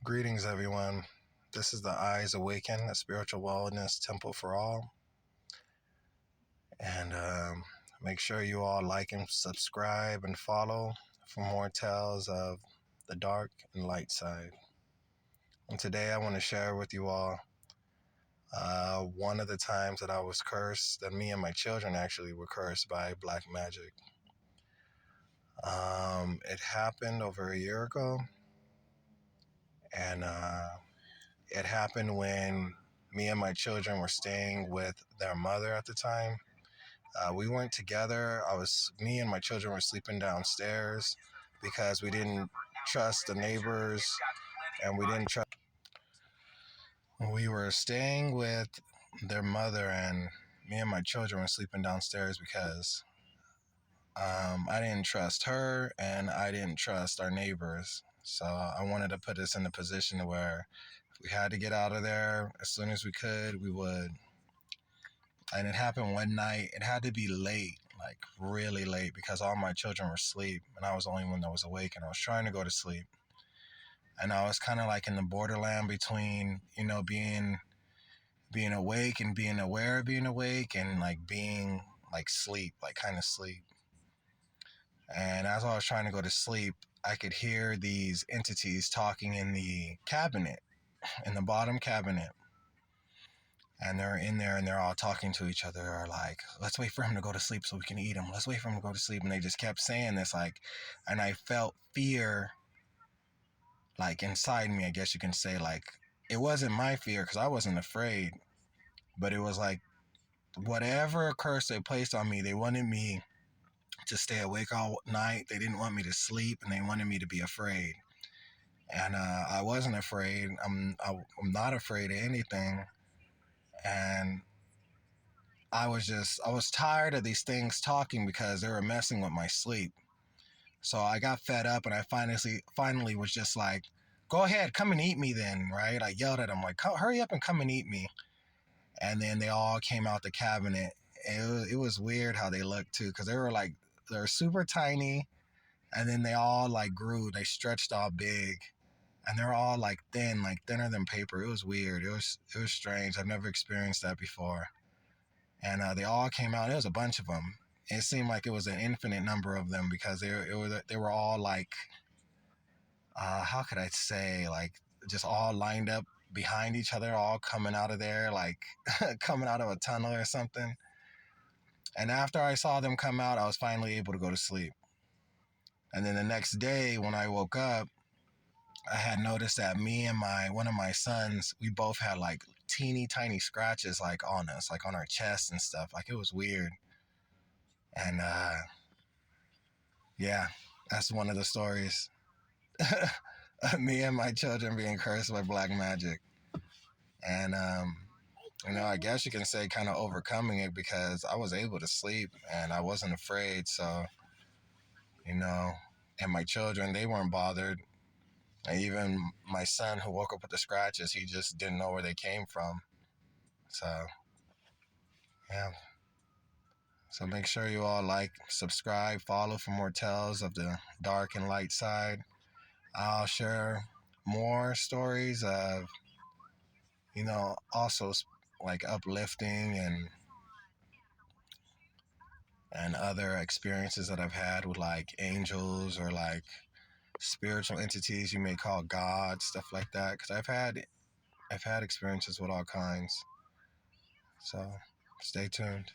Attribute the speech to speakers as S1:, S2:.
S1: Greetings, everyone. This is the Eyes Awaken, a spiritual wellness temple for all. And make sure you all like and subscribe and follow for more tales of the dark and light side. And today I want to share with you all one of the times that I was cursed, that me and my children actually were cursed by black magic. It happened over a year ago, and it happened when me and my children were staying with their mother at the time. We weren't together. Me and my children were sleeping downstairs because we didn't trust the neighbors, and we didn't trust. We were staying with their mother, and me and my children were sleeping downstairs because I didn't trust her and I didn't trust our neighbors. So I wanted to put us in a position where if we had to get out of there as soon as we could, we would. And it happened one night. It had to be late, like really late, because all my children were asleep and I was the only one that was awake, and I was trying to go to sleep. And I was kind of like in the borderland between, being awake and being aware of being awake, and like being like sleep, like kind of sleep. And as I was trying to go to sleep, I could hear these entities talking in the cabinet, in the bottom cabinet. And they're in there and they're all talking to each other, or like, let's wait for him to go to sleep so we can eat him. Let's wait for him to go to sleep. And they just kept saying this, like, and I felt fear, like inside me, I guess you can say. Like, it wasn't my fear because I wasn't afraid, but it was like whatever curse they placed on me, they wanted me to stay awake all night. They didn't want me to sleep, and they wanted me to be afraid. And I wasn't afraid. I'm not afraid of anything. And I was tired of these things talking because they were messing with my sleep. So I got fed up, and I finally was just like, go ahead, come and eat me then, right? I yelled at them, like, hurry up and come and eat me. And then they all came out the cabinet. It was weird how they looked too, because they were super tiny, and then they all like grew, they stretched all big, and they're all like thin, like thinner than paper. It was weird. It was strange. I've never experienced that before. And they all came out. It was a bunch of them. It seemed like it was an infinite number of them, because they were all like, how could I say, like just all lined up behind each other, all coming out of there, like coming out of a tunnel or something. And after I saw them come out, I was finally able to go to sleep. And then the next day when I woke up, I had noticed that me and one of my sons, we both had like teeny tiny scratches like on us, like on our chest and stuff. Like, it was weird. And yeah, that's one of the stories. Me and my children being cursed by black magic. And I guess you can say kind of overcoming it, because I was able to sleep and I wasn't afraid. So, and my children, they weren't bothered. And even my son, who woke up with the scratches, he just didn't know where they came from. So, yeah. So make sure you all like, subscribe, follow for more tales of the dark and light side. I'll share more stories of, also like uplifting and other experiences that I've had with like angels, or like spiritual entities you may call God, stuff like that. Because I've had experiences with all kinds. So stay tuned.